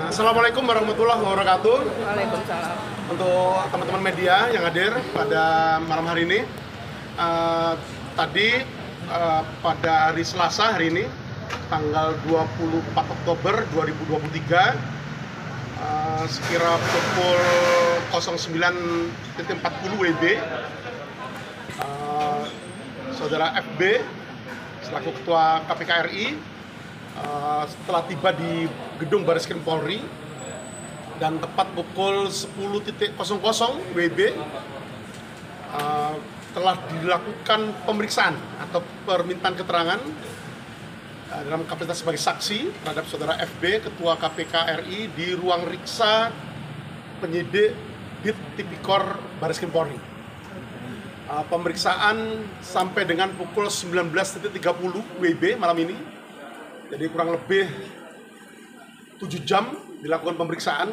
Assalamualaikum warahmatullahi wabarakatuh. Waalaikumsalam. Untuk teman-teman media yang hadir pada malam hari ini, pada hari Selasa hari ini, tanggal 24 Oktober 2023, sekira pukul 09.40 WIB, Saudara FB selaku Ketua KPK RI setelah tiba di gedung Barreskrim Polri dan tepat pukul 10.00 WIB telah dilakukan pemeriksaan atau permintaan keterangan dalam kapasitas sebagai saksi terhadap Saudara FB, Ketua KPK RI di ruang riksa penyidik Dit Tipikor Barreskrim Polri. Pemeriksaan sampai dengan pukul 19.30 WIB malam ini. Jadi kurang lebih 7 jam dilakukan pemeriksaan.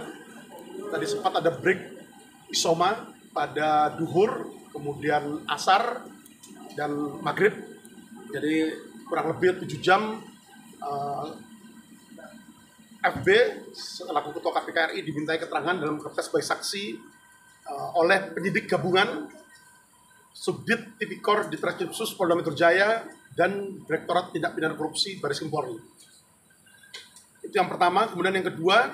Tadi sempat ada break isoma pada duhur, kemudian asar dan maghrib. Jadi kurang lebih 7 jam FB selaku Ketua KPK RI dimintai keterangan dalam kapasitas sebagai saksi oleh penyidik gabungan Subdit Tipikor Ditreskrim Sus Polda Metro Jaya dan Direktorat Tindak Pidana Korupsi Barreskrim Polri. Itu yang pertama. Kemudian yang kedua,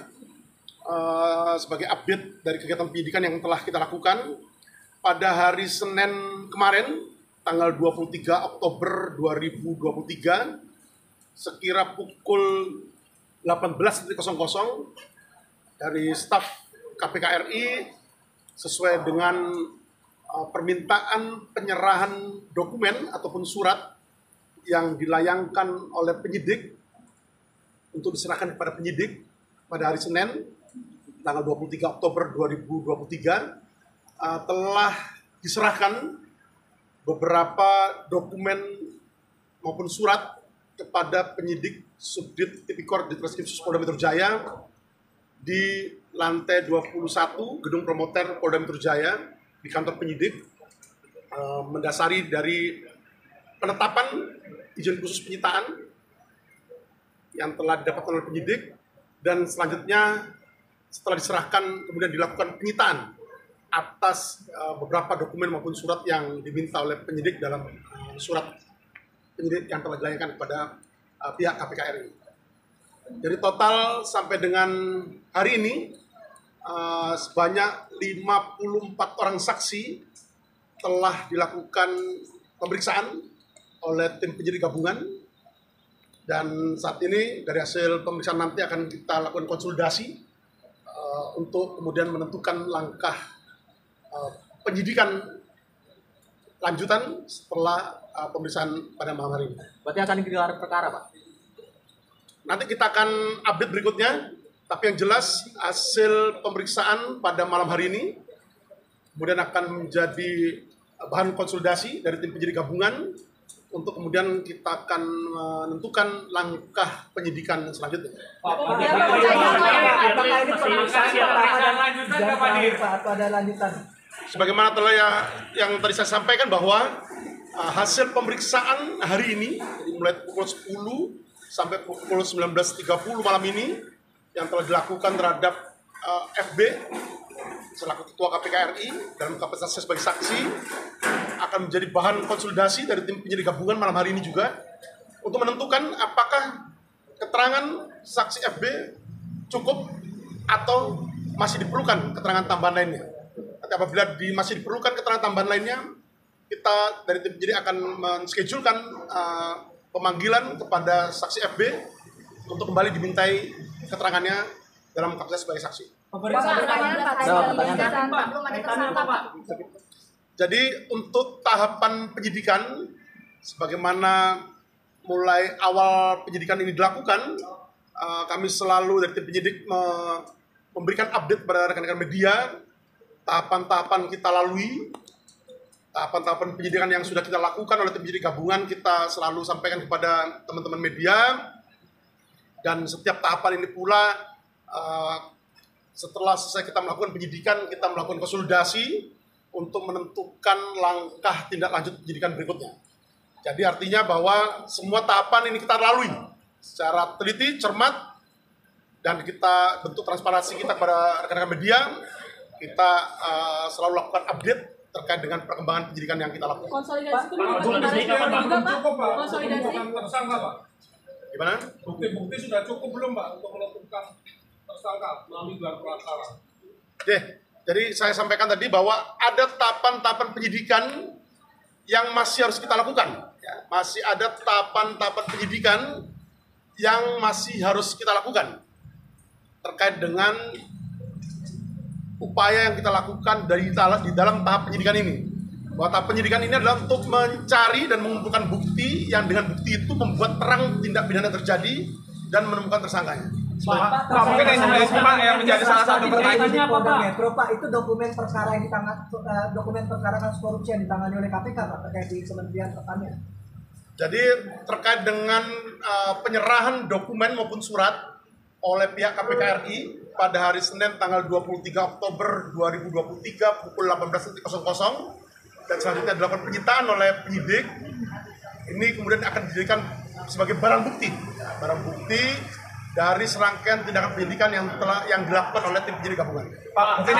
sebagai update dari kegiatan penyidikan yang telah kita lakukan pada hari Senin kemarin, tanggal 23 Oktober 2023, sekira pukul 18.00 dari staf KPK RI sesuai dengan permintaan penyerahan dokumen ataupun surat yang dilayangkan oleh penyidik untuk diserahkan kepada penyidik pada hari Senin tanggal 23 Oktober 2023 telah diserahkan beberapa dokumen maupun surat kepada penyidik Subdit Tipikor Ditreskrim Sus Polda Metro Jaya di lantai 21 Gedung Promoter Polda Metro Jaya di kantor penyidik, mendasari dari penetapan izin khusus penyitaan yang telah didapatkan oleh penyidik, dan selanjutnya setelah diserahkan kemudian dilakukan penyitaan atas beberapa dokumen maupun surat yang diminta oleh penyidik dalam surat penyidik yang telah dilayangkan kepada pihak KPK RI. Jadi total sampai dengan hari ini sebanyak 54 orang saksi telah dilakukan pemeriksaan oleh tim penyidik gabungan, dan saat ini dari hasil pemeriksaan nanti akan kita lakukan konsolidasi untuk kemudian menentukan langkah penyidikan lanjutan setelah pemeriksaan pada malam hari ini. Berarti akan digelar perkara, Pak? Nanti kita akan update berikutnya. Tapi yang jelas hasil pemeriksaan pada malam hari ini kemudian akan menjadi bahan konsolidasi dari tim penyidik gabungan untuk kemudian kita akan menentukan langkah penyidikan selanjutnya. Apakah ini pemeriksaan atau ada lanjutan? Sebagaimana telah yang tadi saya sampaikan bahwa hasil pemeriksaan hari ini mulai pukul 10 sampai pukul 19.30 malam ini yang telah dilakukan terhadap FB selaku Ketua KPK RI dalam kapasitasnya sebagai saksi akan menjadi bahan konsolidasi dari tim penyidik gabungan malam hari ini juga untuk menentukan apakah keterangan saksi FB cukup atau masih diperlukan keterangan tambahan lainnya. Nanti apabila masih diperlukan keterangan tambahan lainnya, kita dari tim penyidik akan menschedulekan pemanggilan kepada saksi FB untuk kembali dimintai keterangannya dalam kapasitas sebagai saksi. Jadi untuk tahapan penyidikan, sebagaimana mulai awal penyidikan ini dilakukan, kami selalu dari tim penyidik memberikan update kepada rekan-rekan media, tahapan-tahapan kita lalui, tahapan-tahapan penyidikan yang sudah kita lakukan oleh tim penyidik gabungan kita selalu sampaikan kepada teman-teman media. Dan setiap tahapan ini pula setelah selesai kita melakukan penyidikan, kita melakukan konsolidasi untuk menentukan langkah tindak lanjut penyidikan berikutnya. Jadi artinya bahwa semua tahapan ini kita lalui secara teliti, cermat, dan kita bentuk transparansi kita kepada rekan-rekan media. Kita selalu lakukan update terkait dengan perkembangan penyidikan yang kita lakukan. Konsolidasi itu juga, Pak. Konsolidasi. Tersangka, Pak. Gimana? Bukti-bukti sudah cukup belum, Pak, untuk menentukan tersangka melalui gelar perkara? Oke, jadi saya sampaikan tadi bahwa ada tahapan-tahapan penyidikan yang masih harus kita lakukan. Ya, masih ada tahapan-tahapan penyidikan yang masih harus kita lakukan terkait dengan upaya yang kita lakukan di dalam tahap penyidikan ini. Bahwa tahap penyidikan ini adalah untuk mencari dan mengumpulkan bukti yang dengan bukti itu membuat terang tindak pidana terjadi dan menemukan tersangkanya. Pak, mungkin yang menjadi salah satu pertanyaannya apa, Pak? Metro, Pak, itu dokumen perkara yang dokumen perkara kasus korupsi yang ditangani oleh KPK, Pak, terkait di Kementerian Pertanian. Jadi terkait dengan penyerahan dokumen maupun surat oleh pihak KPK RI pada hari Senin tanggal 23 Oktober 2023 pukul 18.00 dan selanjutnya dilakukan penyitaan oleh penyidik. Ini kemudian akan dijadikan sebagai barang bukti dari serangkaian tindakan penyidikan yang dilakukan oleh tim penyidik gabungan. Pak, mungkin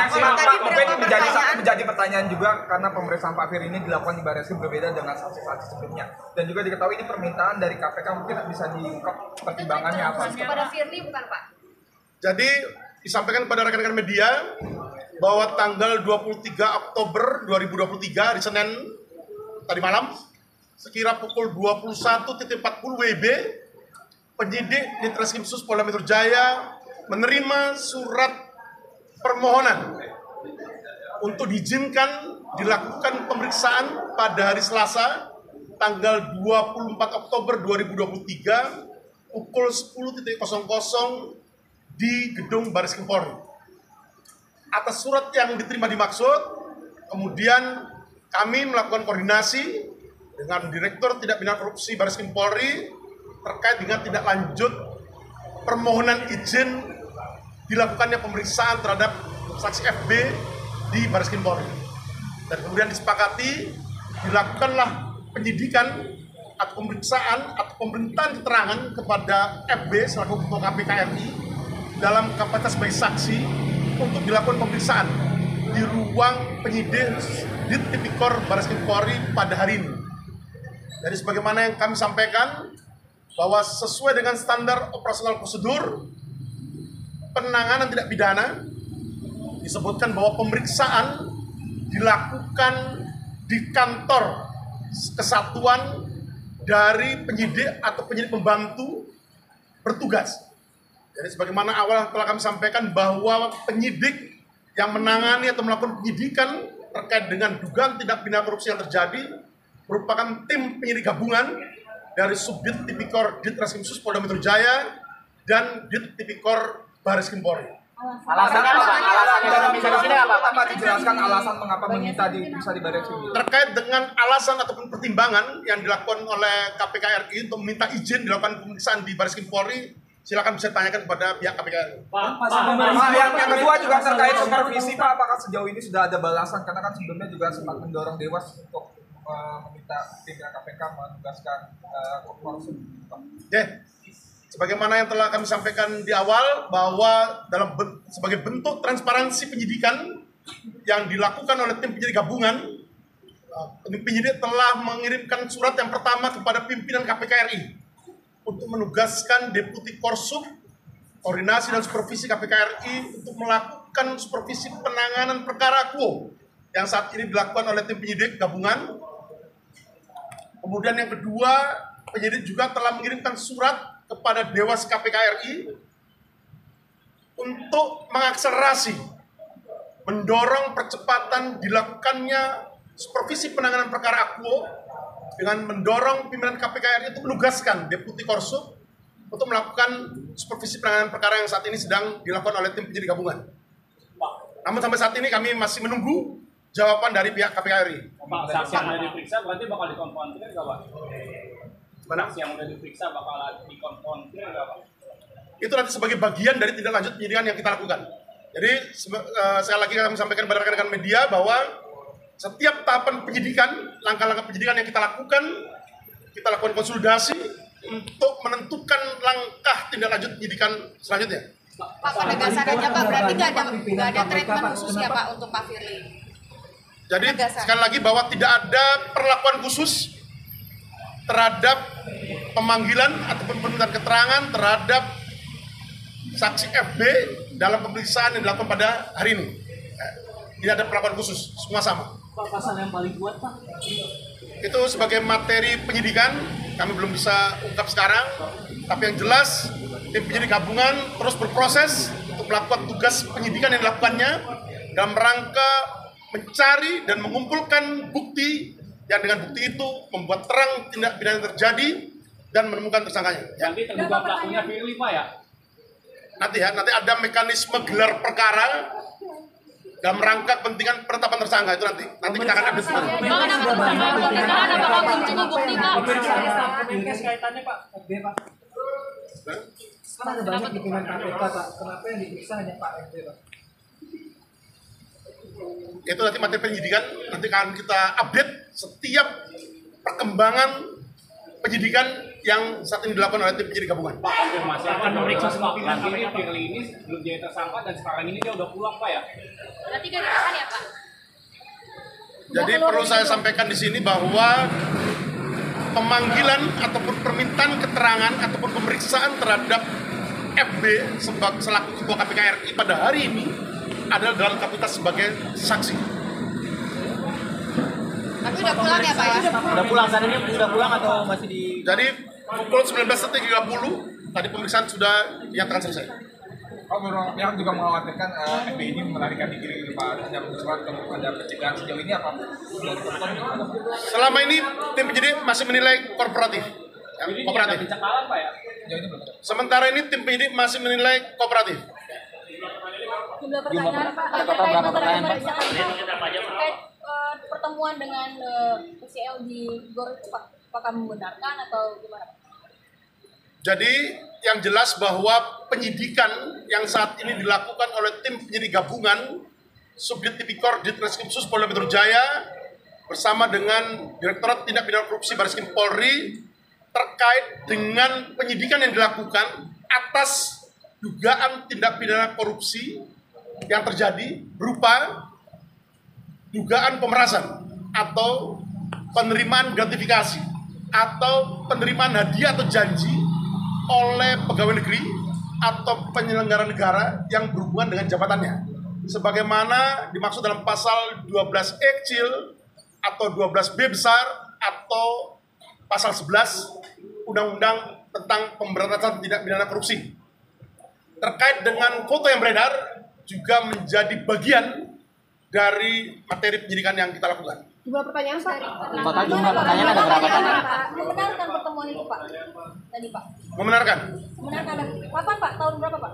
menjadi pertanyaan juga karena pemeriksaan Pak Firly ini dilakukan di Barreskrim berbeda dengan saksi-saksi sebelumnya. Dan juga diketahui ini permintaan dari KPK, mungkin bisa diungkap pertimbangannya apa? Kepada Firly bukan, Pak? Jadi disampaikan kepada rekan-rekan media bahwa tanggal 23 Oktober 2023 hari Senin tadi malam sekira pukul 21.40 WIB penyidik di Treskrim Sus Polda Metro Jaya menerima surat permohonan untuk diizinkan dilakukan pemeriksaan pada hari Selasa tanggal 24 Oktober 2023 pukul 10.00 di gedung Barreskrim Polri. Atas surat yang diterima dimaksud, kemudian kami melakukan koordinasi dengan Direktur Tindak Pidana Korupsi Barreskrim Polri terkait dengan tindak lanjut permohonan izin dilakukannya pemeriksaan terhadap saksi FB di Barreskrim Polri. Dan kemudian disepakati dilakukanlah penyidikan atau pemeriksaan atau pemberitaan keterangan kepada FB selaku Ketua KPK RI dalam kapasitas sebagai saksi untuk dilakukan pemeriksaan di ruang penyidik di Tipikor Barreskrim Polri pada hari ini. Jadi sebagaimana yang kami sampaikan bahwa sesuai dengan standar operasional prosedur penanganan tindak pidana disebutkan bahwa pemeriksaan dilakukan di kantor kesatuan dari penyidik atau penyidik pembantu bertugas. Jadi sebagaimana awal telah kami sampaikan bahwa penyidik yang menangani atau melakukan penyidikan terkait dengan dugaan tindak pidana korupsi yang terjadi merupakan tim penyidik gabungan dari Subdit Tipikor Ditreskrim Sus Polda Metro Jaya dan Dit Tipikor Barreskrim Polri. Alasannya apa, Pak? Alasannya bisa di sini apa, Pak? Dijelaskan alasan mengapa meminta bisa di Barreskrim. Terkait dengan alasan ataupun pertimbangan yang dilakukan oleh KPK RI untuk meminta izin dilakukan pemeriksaan di Barreskrim Polri, silakan bisa ditanyakan kepada pihak KPK RI. Pak, yang kedua juga terkait supervisi, Pak, apakah sejauh ini sudah ada balasan? Karena kan sebelumnya juga sempat mendorong Dewas untuk meminta pimpinan KPK menugaskan Korporasi. Oke, sebagaimana yang telah kami sampaikan di awal bahwa sebagai bentuk transparansi penyidikan yang dilakukan oleh tim penyidik gabungan, penyidik telah mengirimkan surat yang pertama kepada pimpinan KPK RI untuk menugaskan Deputi Korsub, Koordinasi dan Supervisi KPK RI untuk melakukan supervisi penanganan perkara quo yang saat ini dilakukan oleh tim penyidik gabungan. Kemudian yang kedua, penyidik juga telah mengirimkan surat kepada Dewas KPK RI untuk mengakselerasi, mendorong percepatan dilakukannya supervisi penanganan perkara quo dengan mendorong pimpinan KPK RI untuk menugaskan Deputi Korsub untuk melakukan supervisi penanganan perkara yang saat ini sedang dilakukan oleh tim penyidik gabungan. Namun sampai saat ini kami masih menunggu jawaban dari pihak KPK RI. Pak, saksi yang sudah diperiksa berarti bakal dikonfrontir nggak, Pak? Saksi yang sudah diperiksa bakal dikonfrontir nggak, Pak? Itu nanti sebagai bagian dari tindak lanjut penyidikan yang kita lakukan. Jadi sekali lagi kami sampaikan kepada rekan-rekan media bahwa setiap tahapan penyidikan, langkah-langkah penyidikan yang kita lakukan konsolidasi untuk menentukan langkah tindak lanjut penyidikan selanjutnya. Pak, penegasan aja Pak, berarti nggak ada treatment khusus ya Pak untuk Pak Firly? Jadi Penegasan. sekali lagi bahwa tidak ada perlakuan khusus terhadap pemanggilan ataupun pemintaan keterangan terhadap saksi FB dalam pemeriksaan yang dilakukan pada hari ini. Tidak ada perlakuan khusus, semua sama. Pak, pasal yang paling kuat Pak. Itu sebagai materi penyidikan, kami belum bisa ungkap sekarang. Tapi yang jelas, tim penyidik gabungan terus berproses untuk melakukan tugas penyidikan yang dilakukannya dalam rangka mencari dan mengumpulkan bukti yang dengan bukti itu membuat terang tindak pidana yang terjadi dan menemukan tersangkanya. Nanti terduga pelakunya Firly Pak ya? Nanti ada mekanisme gelar perkara dalam rangka kepentingan penetapan tersangka itu nanti kita akan update. Pemeriksaan apakah belum cukup bukti Pak? Kemenkes kaitannya Pak, FB Pak. Kan ada banyak di pimpinan KPK Pak, kenapa yang diperiksa hanya Pak FB Pak? Itu nanti materi penyidikan, nanti akan kita update setiap perkembangan penyidikan yang saat ini dilakukan oleh tim penyidik gabungan. Pak, konfirmasi akan memeriksa semua pihak ini, Firly ini belum jadi tersangka dan sekarang ini dia udah pulang Pak ya? Berarti gak ditahan ya Pak? Jadi perlu saya sampaikan di sini bahwa pemanggilan ataupun permintaan keterangan ataupun pemeriksaan terhadap FB selaku ketua KPK RI pada hari ini adalah dalam kapasitas sebagai saksi. Tapi udah pulang ya Pak ya? Udah pulang, saat ini udah pulang atau masih di... Jadi pukul 19.30 tadi pemeriksaan sudah dinyatakan selesai. Pak, yang juga mengkhawatirkan FB ini melarikan diri Pak, ada surat ada pencegahan sejauh ini apa? Selama ini tim penyidik masih menilai kooperatif. Jadi Kooperatif. tidak pencekalan Pak ya? Sejauh ini belum. Sementara ini tim penyidik masih menilai kooperatif. Jumlah pertanyaan Pak, Total berapa pertanyaan, Pak? terkait pertemuan dengan PCL di GOR itu Pak, apakah membenarkan atau gimana Pak? Jadi yang jelas bahwa penyidikan yang saat ini dilakukan oleh tim penyidik gabungan Subdit Tipikor Ditreskrim Sus Polda Metro Jaya bersama dengan Direktorat Tindak Pidana Korupsi Barreskrim Polri terkait dengan penyidikan yang dilakukan atas dugaan tindak pidana korupsi yang terjadi berupa dugaan pemerasan atau penerimaan gratifikasi atau penerimaan hadiah atau janji oleh pegawai negeri atau penyelenggara negara yang berhubungan dengan jabatannya sebagaimana dimaksud dalam pasal 12E kecil atau 12B besar atau pasal 11 Undang-Undang tentang Pemberantasan Tindak Pidana Korupsi. Terkait dengan foto yang beredar juga menjadi bagian dari materi penyidikan yang kita lakukan. Jumlah pertanyaan Pak? Total jumlah pertanyaan ada berapa Pak? Membenarkan pertemuan itu Pak? Tadi Pak? Membenarkan. Membenarkan. Kapan Pak? Tahun berapa Pak?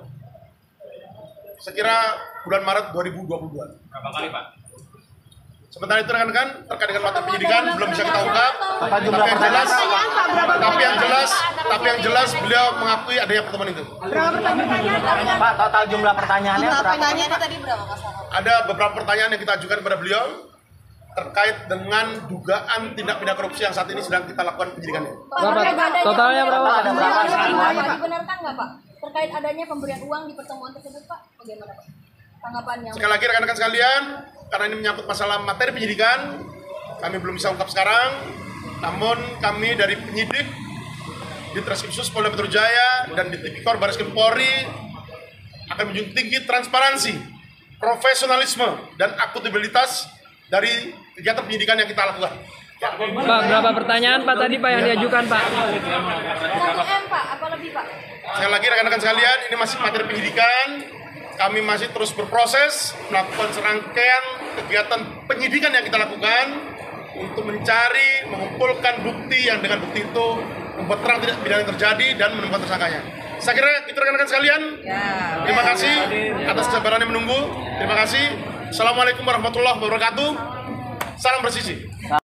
Sekira bulan Maret 2022. Berapa kali Pak? Sementara itu rekan-rekan terkait dengan materi penyidikan belum bisa kita ungkap. Total jumlah pertanyaan Tapi yang jelas beliau mengakui adanya pertemuan itu. Berapa pertanyaan? Pak, total jumlah pertanyaannya berapa? Pertanyaannya tadi berapa Mas? Ada beberapa pertanyaan yang kita ajukan kepada beliau terkait dengan dugaan tindak pidana korupsi yang saat ini sedang kita lakukan penyidikannya. Totalnya berapa? Ada berapa? Dibenarkan nggak Pak? Terkait adanya pemberian uang di pertemuan tersebut Pak? Bagaimana Pak? Tanggapannya? Sekali lagi rekan-rekan sekalian, karena ini menyangkut masalah materi penyidikan, kami belum bisa ungkap sekarang. Namun kami dari penyidik di Ditreskrim Sus Polda Metro Jaya dan di Tipikor Barreskrim Polri akan menjunjung tinggi transparansi, profesionalisme dan akuntabilitas dari kegiatan penyidikan yang kita lakukan. Pak, berapa pertanyaan Pak tadi Pak yang diajukan Pak? 1M Pak, apa lebih Pak? Sekali lagi rekan-rekan sekalian, ini masih materi penyidikan. Kami masih terus berproses melakukan serangkaian kegiatan penyidikan yang kita lakukan untuk mencari, mengumpulkan bukti yang dengan bukti itu membuat terang tidak pidana yang terjadi dan menemukan tersangkanya. Saya kira itu rekan-rekan sekalian. Terima kasih atas kesabarannya menunggu. Terima kasih. Assalamualaikum warahmatullahi wabarakatuh. Salam bersisi.